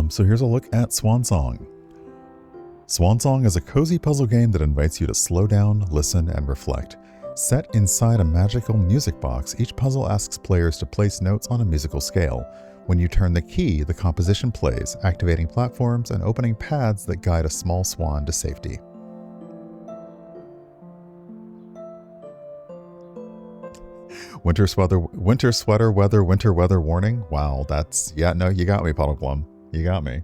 So here's a look at Swan Song. Swan Song is a cozy puzzle game that invites you to slow down, listen, and reflect. Set inside a magical music box, each puzzle asks players to place notes on a musical scale. When you turn the key, the composition plays, activating platforms and opening paths that guide a small swan to safety. Winter sweater weather, winter weather warning. Wow, that's, yeah, no, you got me, Puddle Plum. You got me.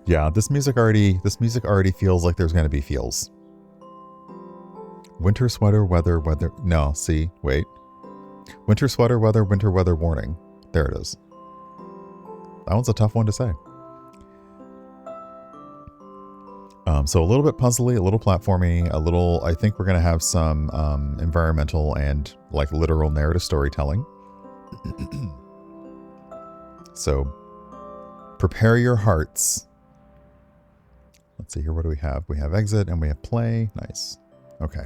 Yeah, this music already feels like there's going to be feels. Winter sweater weather, no, see, wait. Winter sweater weather, winter weather warning. There it is. That one's a tough one to say. So a little bit puzzly, a little platformy, a little, I think we're going to have some environmental and like literal narrative storytelling. So prepare your hearts. Let's see here. What do we have? We have exit and we have play. Nice. Okay.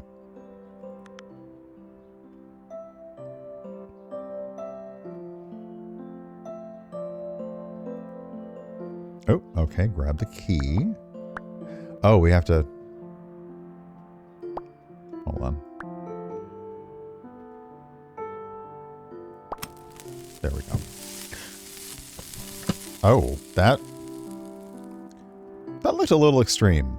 Oh, okay. Grab the key. Oh, we have to... Hold on. There we go. Oh, that looked a little extreme.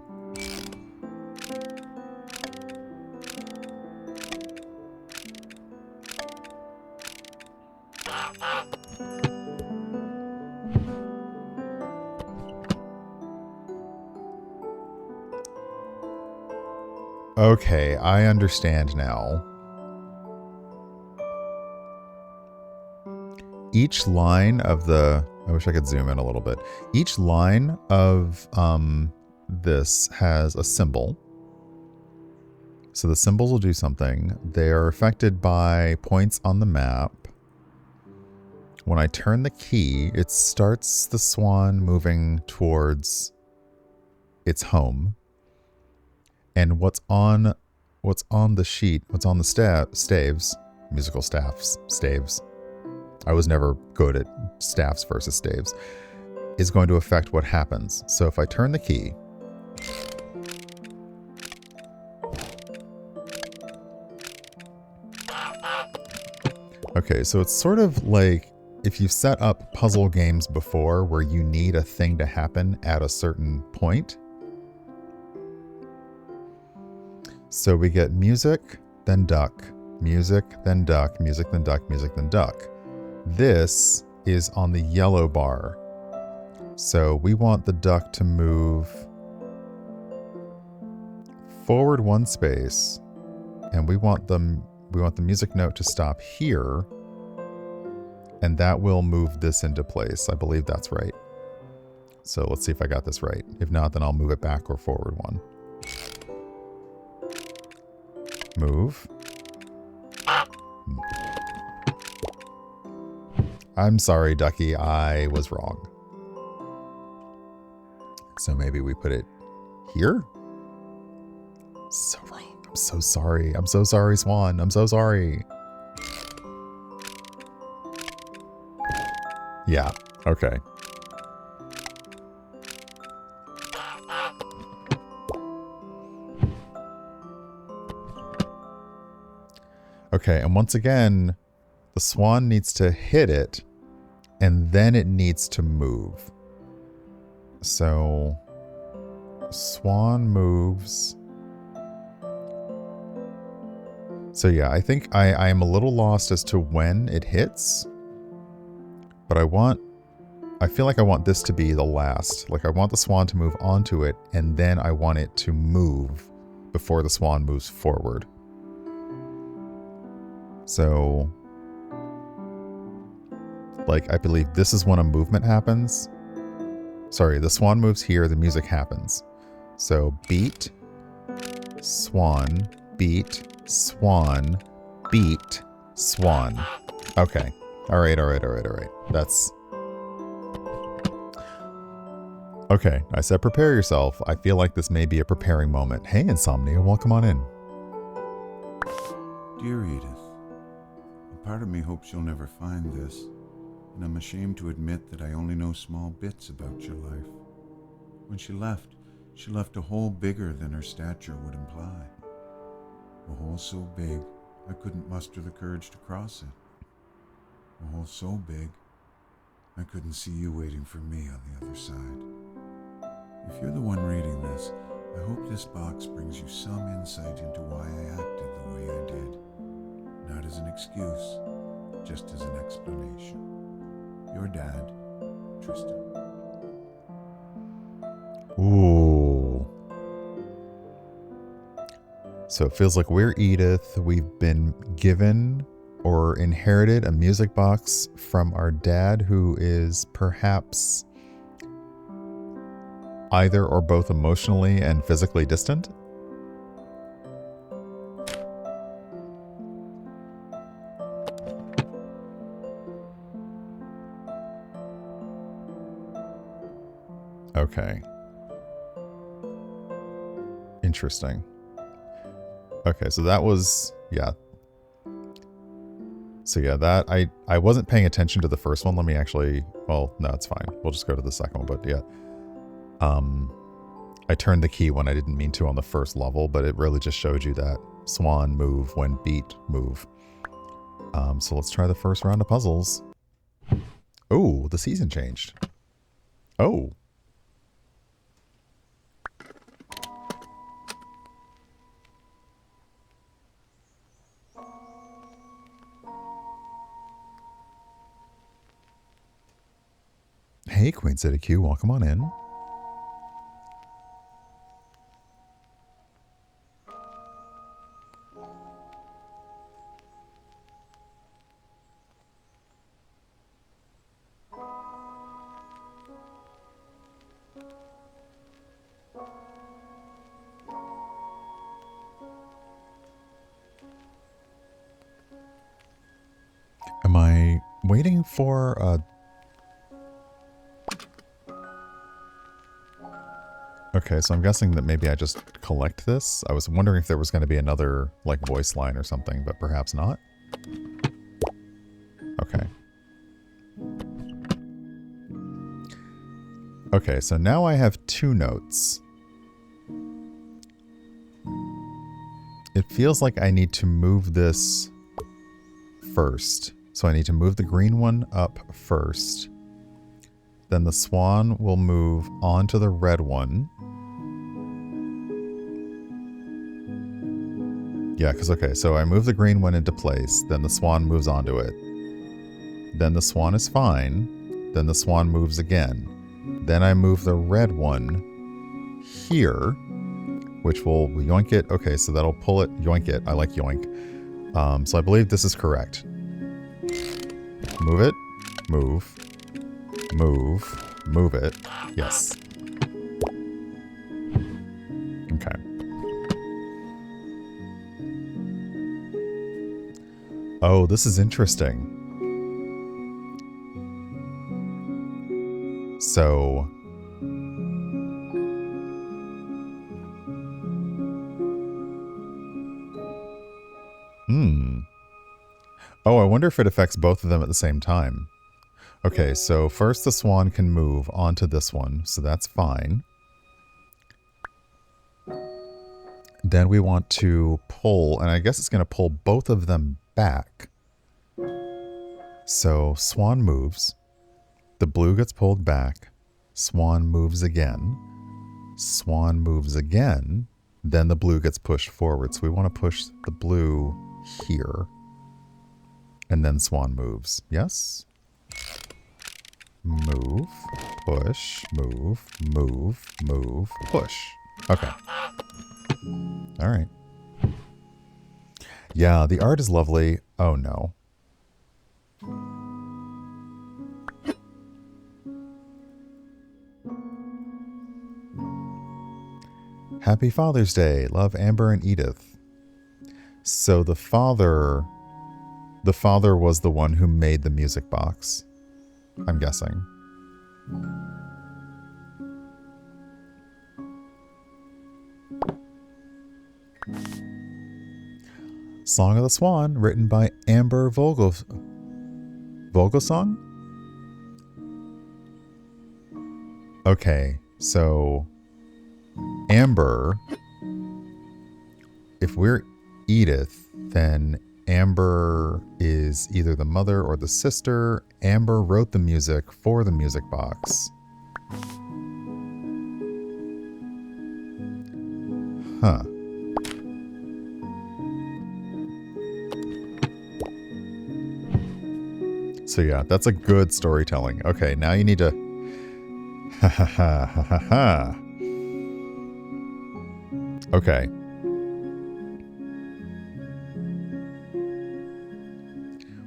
Okay, I understand now. Each line of the... I wish I could zoom in a little bit. Each line of this has a symbol. So the symbols will do something. They are affected by points on the map. When I turn the key, it starts the swan moving towards its home. And what's on the sheet, what's on the staves, musical staves. I was never good at staffs versus staves, is going to affect what happens. So if I turn the key, okay, so it's sort of like if you've set up puzzle games before where you need a thing to happen at a certain point. So we get music, then duck, music, then duck, music, then duck, music, then duck. This is on the yellow bar. So we want the duck to move forward one space, and we want the music note to stop here, and that will move this into place. I believe that's right. So let's see if I got this right. If not, then I'll move it back or forward one. Move. I'm sorry, Ducky. I was wrong. So maybe we put it here? So wrong. I'm so sorry. I'm so sorry, Swan. I'm so sorry. Yeah. Okay. Okay, and once again, the swan needs to hit it, and then it needs to move. So, swan moves. So yeah, I think I am a little lost as to when it hits, but I feel like I want this to be the last. Like I want the swan to move onto it, and then I want it to move before the swan moves forward. So, like, I believe this is when a movement happens. Sorry, the swan moves here, the music happens. So, beat, swan, beat, swan, beat, swan. Okay. All right. That's... Okay, I said prepare yourself. I feel like this may be a preparing moment. Hey, Insomnia, welcome on in. Dear Edith, part of me hopes you'll never find this, and I'm ashamed to admit that I only know small bits about your life. When she left a hole bigger than her stature would imply. A hole so big, I couldn't muster the courage to cross it. A hole so big, I couldn't see you waiting for me on the other side. If you're the one reading this, I hope this box brings you some insight into why I acted the way I did. Not as an excuse, just as an explanation. Your dad, Tristan. Ooh. So it feels like we're Edith. We've been given or inherited a music box from our dad, who is perhaps either or both emotionally and physically distant. Okay. Interesting. Okay, so that was, yeah. So yeah, that, I wasn't paying attention to the first one. Let me actually, well, no, it's fine. We'll just go to the second one, but yeah. I turned the key when I didn't mean to on the first level, but it really just showed you that swan move when beat move. So let's try the first round of puzzles. Oh, the season changed. Oh. Hey, Queen City Q, welcome on in. Am I waiting for a... Okay, so I'm guessing that maybe I just collect this. I was wondering if there was going to be another, like, voice line or something, but perhaps not. Okay. Okay, so now I have 2 notes. It feels like I need to move this first. So I need to move the green one up first. Then the swan will move onto the red one. Yeah, because, okay, so I move the green one into place. Then the swan moves onto it. Then the swan is fine. Then the swan moves again. Then I move the red one here, which will yoink it. Okay, so that'll pull it, yoink it. I like yoink. So I believe this is correct. Move it, move, move it. Yes. Okay. Oh, this is interesting. So... Oh, I wonder if it affects both of them at the same time. Okay, so first the swan can move onto this one, so that's fine. Then we want to pull, and I guess it's going to pull both of them back. So swan moves. The blue gets pulled back. Swan moves again. Swan moves again. Then the blue gets pushed forward. So we want to push the blue here. And then swan moves. Yes? Move, push, move, move, move, push. Okay. All right. Yeah, the art is lovely. Oh, no. Happy Father's Day. Love, Amber and Edith. So the father was the one who made the music box, I'm guessing. Song of the Swan, written by Amber Vogelsong? Okay, so Amber, if we're Edith, then Amber is either the mother or the sister. Amber wrote the music for the music box. Huh. So yeah, that's a good storytelling. Okay, now you need to... Ha ha ha ha ha ha. Okay.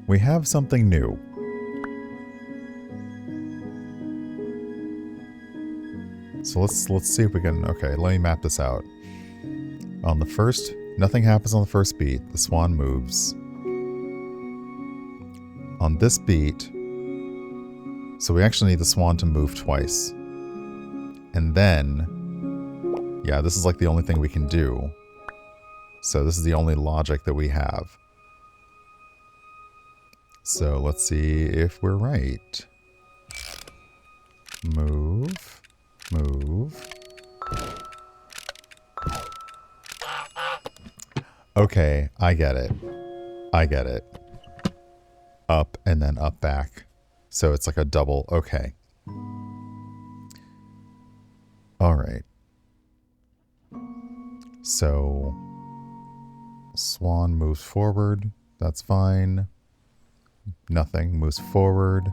We have something new. So let's see if we can... Okay, let me map this out. On the first... Nothing happens on the first beat. The swan moves. On this beat... So we actually need the swan to move twice. And then... Yeah, this is like the only thing we can do. So this is the only logic that we have. So let's see if we're right. Move. Move. Okay, I get it. I get it. Up and then up back. So it's like a double. Okay. All right. So swan moves forward. That's fine. Nothing moves forward.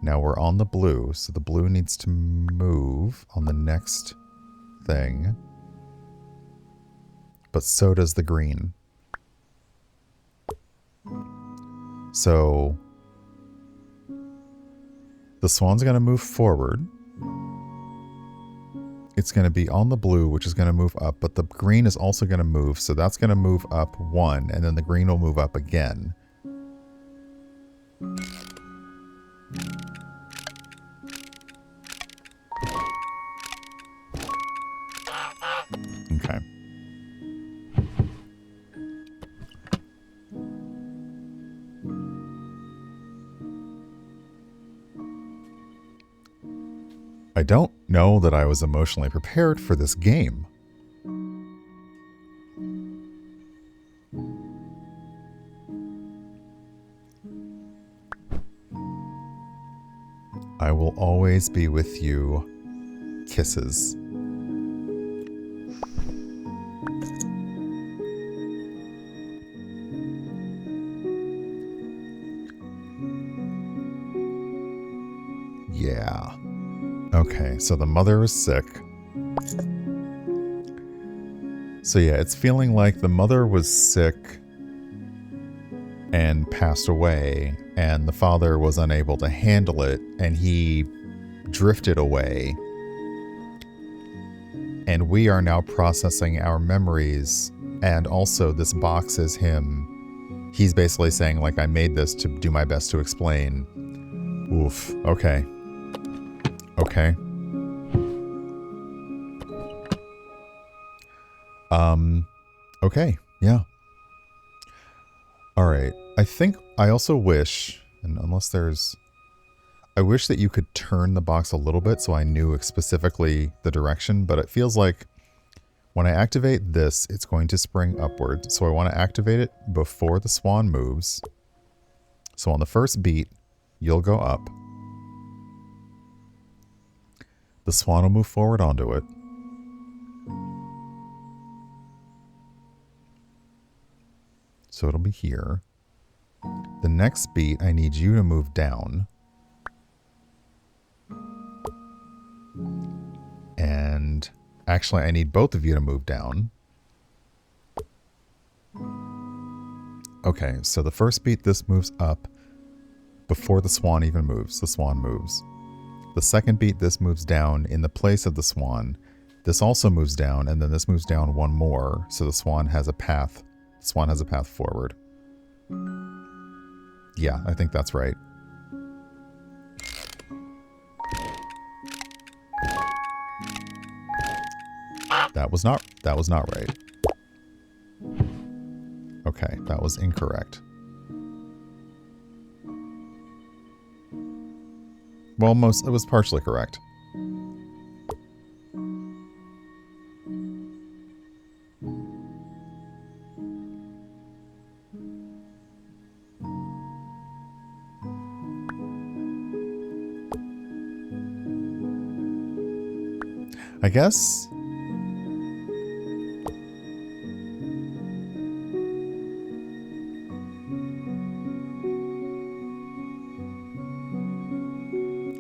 Now we're on the blue, so the blue needs to move on the next thing. But so does the green. So the swan's going to move forward. It's going to be on the blue, which is going to move up, but the green is also going to move, so that's going to move up one, and then the green will move up again. Okay. I don't know that I was emotionally prepared for this game. I will always be with you. Kisses. Yeah. Okay, so the mother is sick. So yeah, it's feeling like the mother was sick and passed away, and the father was unable to handle it, and he drifted away. And we are now processing our memories, and also this box is him. He's basically saying, like, I made this to do my best to explain. Oof, okay. Okay. Okay, yeah. Alright, I think I also wish, and unless there's... I wish that you could turn the box a little bit so I knew specifically the direction, but it feels like when I activate this, it's going to spring upward. So I want to activate it before the swan moves. So on the first beat, you'll go up. The swan will move forward onto it. So it'll be here. The next beat, I need you to move down. And actually, I need both of you to move down. Okay, so the first beat, this moves up before the swan even moves. The swan moves. The second beat, this moves down in the place of the swan. This also moves down, and then this moves down one more, so the swan has a path. The swan has a path forward. Yeah, I think that's right. That was not right. Okay, that was incorrect. Well, it was partially correct. I guess.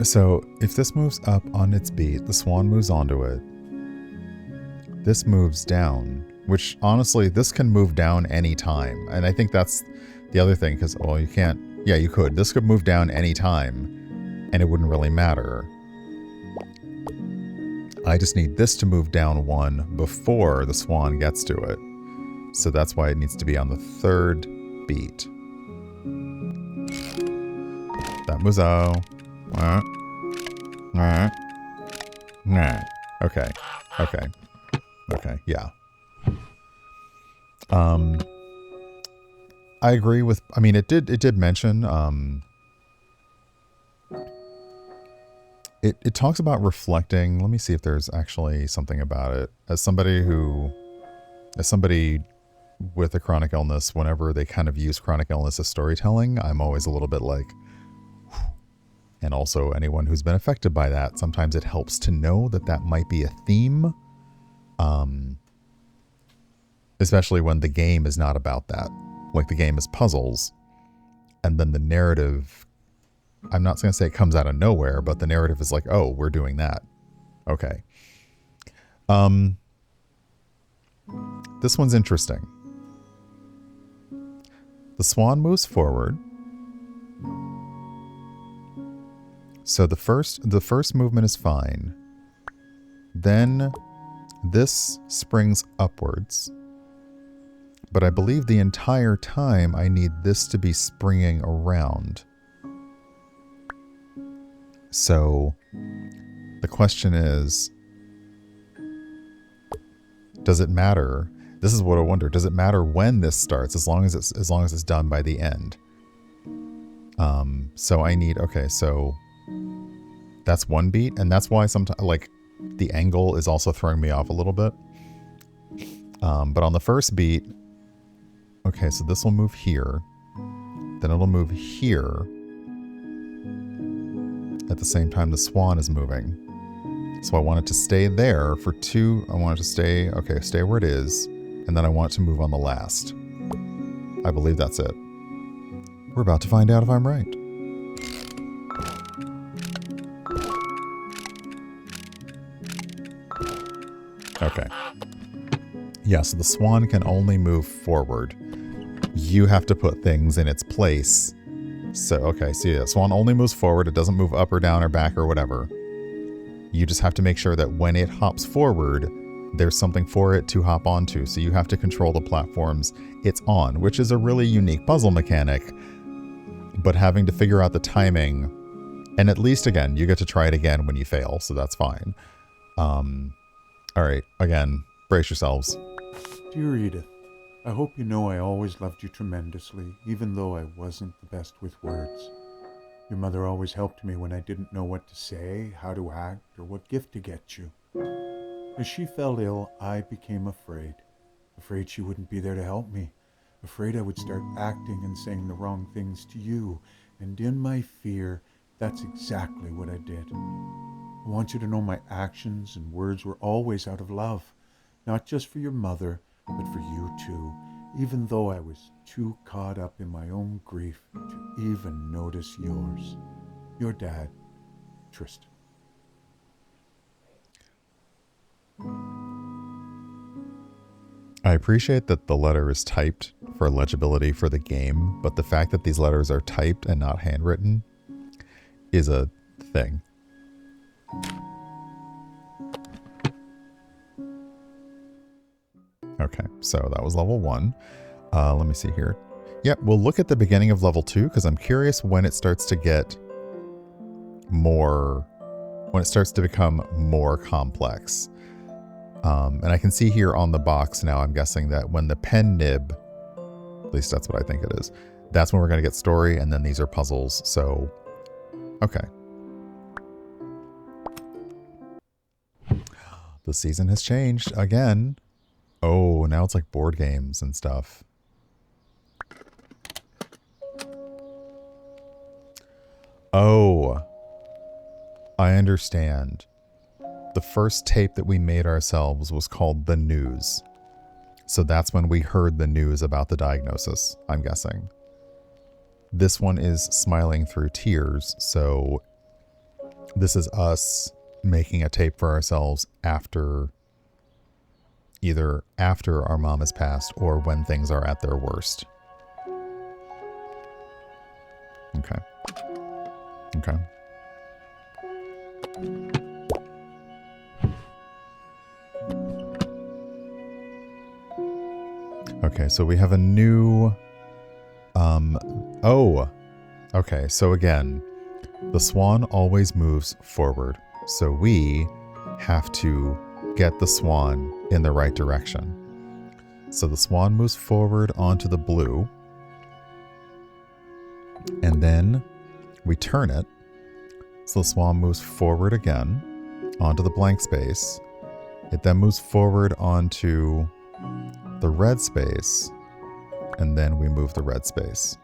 So if this moves up on its beat, the swan moves onto it. This moves down, which honestly, this can move down anytime. And I think that's the other thing, because, well, you can't. Yeah, you could. This could move down anytime, and it wouldn't really matter. I just need this to move down one before the swan gets to it. So that's why it needs to be on the third beat. That moves out. Okay. Okay. Okay. Yeah. I agree with. I mean, it did mention. It talks about reflecting. Let me see if there's actually something about it. As somebody with a chronic illness, whenever they kind of use chronic illness as storytelling, I'm always a little bit like, and also anyone who's been affected by that, sometimes it helps to know that might be a theme, especially when the game is not about that. Like the game is puzzles, and then the narrative, I'm not going to say it comes out of nowhere, but the narrative is like, oh, we're doing that. Okay. This one's interesting. The swan moves forward. So the first movement is fine. Then this springs upwards. But I believe the entire time I need this to be springing around. So the question is, does it matter? This is what I wonder. Does it matter when this starts, as long as it's done by the end? So I need, okay, so that's one beat, and that's why sometimes, like, the angle is also throwing me off a little bit. But on the first beat, okay, so this will move here, then it'll move here at the same time the swan is moving. So I want it to stay there for two. I want it to stay where it is, and then I want it to move on the last. I believe that's it. We're about to find out if I'm right. Okay. Yeah, so the swan can only move forward. You have to put things in its place. So, okay, so yeah, swan only moves forward. It doesn't move up or down or back or whatever. You just have to make sure that when it hops forward, there's something for it to hop onto. So you have to control the platforms it's on, which is a really unique puzzle mechanic. But having to figure out the timing, and at least, again, you get to try it again when you fail, so that's fine. All right, again, brace yourselves. Dear Edith, I hope you know I always loved you tremendously, even though I wasn't the best with words. Your mother always helped me when I didn't know what to say, how to act, or what gift to get you. As she fell ill, I became afraid. Afraid she wouldn't be there to help me. Afraid I would start acting and saying the wrong things to you. And in my fear, that's exactly what I did. I want you to know my actions and words were always out of love. Not just for your mother, but for you too. Even though I was too caught up in my own grief to even notice yours. Your dad, Tristan. I appreciate that the letter is typed for legibility for the game, but the fact that these letters are typed and not handwritten is a thing. Okay, so that was level 1. Let me see here. Yeah, we'll look at the beginning of level 2 because I'm curious when it starts to get more, when it starts to become more complex. And I can see here on the box now, I'm guessing that when the pen nib At least that's what I think it is. That's when we're going to get story, and then these are puzzles. So, okay. The season has changed again. Oh, now it's like board games and stuff. Oh, I understand. The first tape that we made ourselves was called The News. So that's when we heard the news about the diagnosis, I'm guessing. This one is Smiling Through Tears, so this is us making a tape for ourselves either after our mom has passed or when things are at their worst. Okay. Okay. Okay, so we have a new... Oh! Okay, so again, the swan always moves forward. So we have to get the swan in the right direction. So the swan moves forward onto the blue. And then we turn it. So the swan moves forward again onto the blank space. It then moves forward onto the red space. And then we move the red space.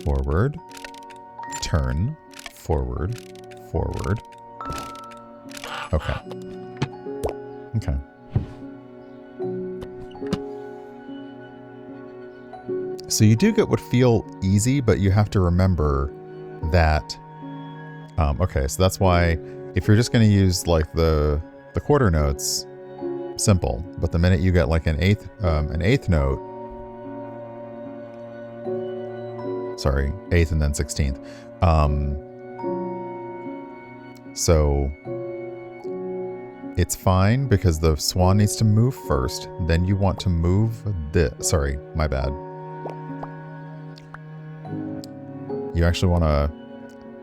Forward, turn, forward, forward. Okay. Okay. So you do get what feel easy, but you have to remember that. Okay, so that's why if you're just going to use like the quarter notes, simple. But the minute you get like an eighth note, sorry, eighth and then 16th. So it's fine because the swan needs to move first. Then you want to move sorry, my bad. You actually want to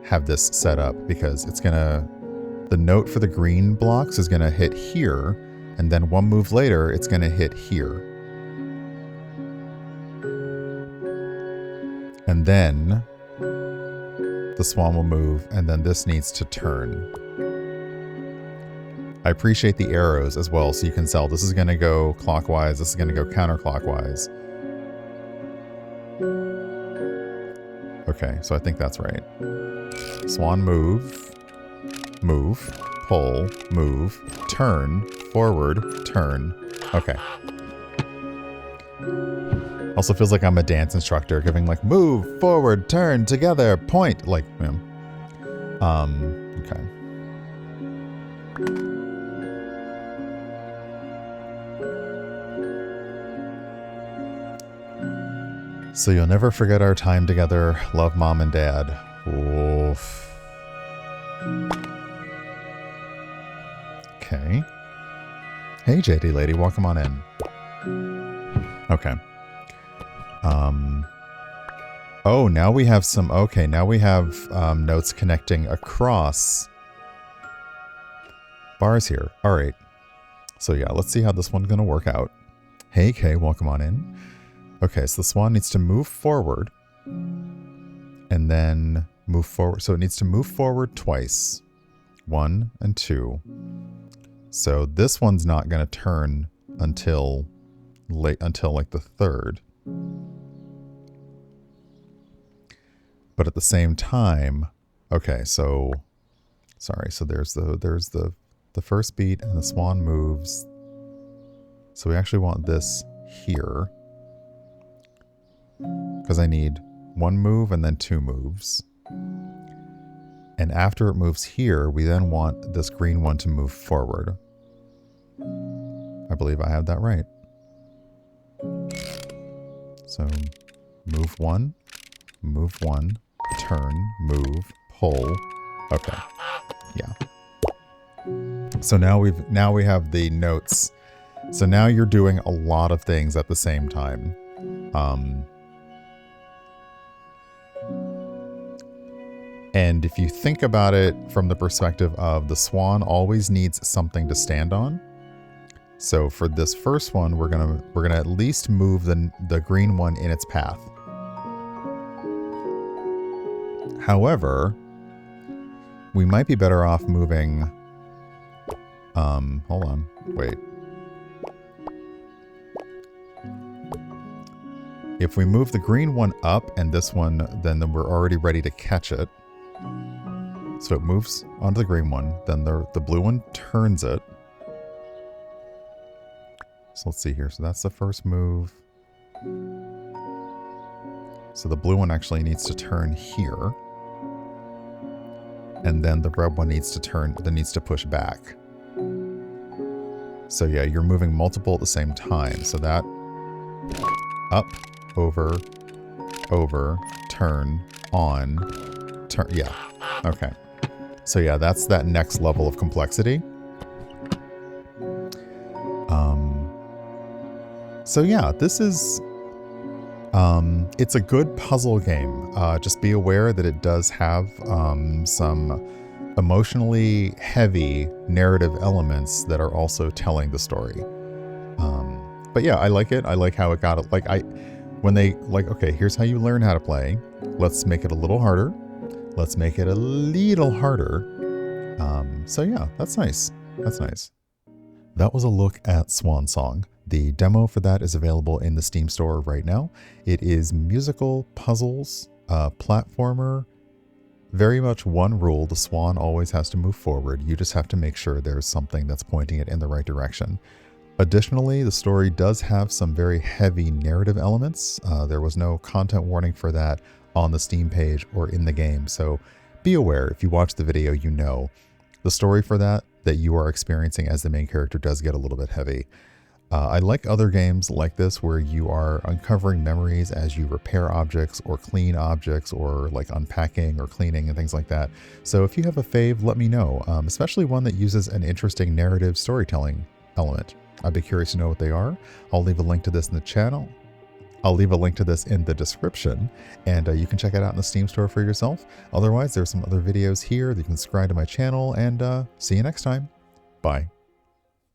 have this set up because it's going to, the note for the green blocks is going to hit here. And then one move later, it's going to hit here. And then the swan will move, and then this needs to turn. I appreciate the arrows as well, so you can tell this is going to go clockwise, this is going to go counterclockwise. Okay, so I think that's right. Swan move, pull, move, turn, forward, turn. Okay. Also feels like I'm a dance instructor giving like move, forward, turn, together, point. Like, okay. So you'll never forget our time together. Love, Mom and Dad. Oof. Okay. Hey, JD lady, welcome on in. Okay. Oh, now we have some, okay, now we have notes connecting across bars here. All right. So yeah, let's see how this one's going to work out. Hey, Kay, welcome on in. Okay, so the swan needs to move forward and then move forward. So it needs to move forward twice. 1 and 2. So this one's not going to turn until like the third. But at the same time, okay, so sorry, so there's the first beat and the swan moves. So we actually want this here. Because I need 1 move and then 2 moves. And after it moves here, we then want this green one to move forward. I believe I have that right. So move 1, turn, move, pull. Okay. Yeah. So now we have the notes. So now you're doing a lot of things at the same time. And if you think about it from the perspective of the swan always needs something to stand on. So for this first one, we're gonna at least move the green one in its path. However, we might be better off moving. Hold on, wait. If we move the green one up and this one, then we're already ready to catch it. So it moves onto the green one, then the blue one turns it. So let's see here. So that's the first move. So the blue one actually needs to turn here. And then the red one needs to push back. So yeah, you're moving multiple at the same time. So that up, over, turn, on, turn. Yeah. Okay. So yeah, that's that next level of complexity. So yeah, this is, it's a good puzzle game. Just be aware that it does have some emotionally heavy narrative elements that are also telling the story. But yeah, I like it. I like how it got it. Like when they like, okay, here's how you learn how to play. Let's make it a little harder. Let's make it a little harder. So yeah, that's nice. That's nice. That was a look at Swan Song. The demo for that is available in the Steam store right now. It is musical puzzles, platformer. Very much one rule, the swan always has to move forward. You just have to make sure there's something that's pointing it in the right direction. Additionally, the story does have some very heavy narrative elements. There was no content warning for that on the Steam page or in the game, so be aware. If you watch the video, you know the story for that you are experiencing as the main character does get a little bit heavy. I like other games like this where you are uncovering memories as you repair objects or clean objects or like unpacking or cleaning and things like that. So if you have a fave, let me know, especially one that uses an interesting narrative storytelling element. I'd be curious to know what they are. I'll leave a link to this in the channel. I'll leave a link to this in the description, and you can check it out in the Steam store for yourself. Otherwise, there's some other videos here that you can subscribe to my channel, and see you next time. Bye.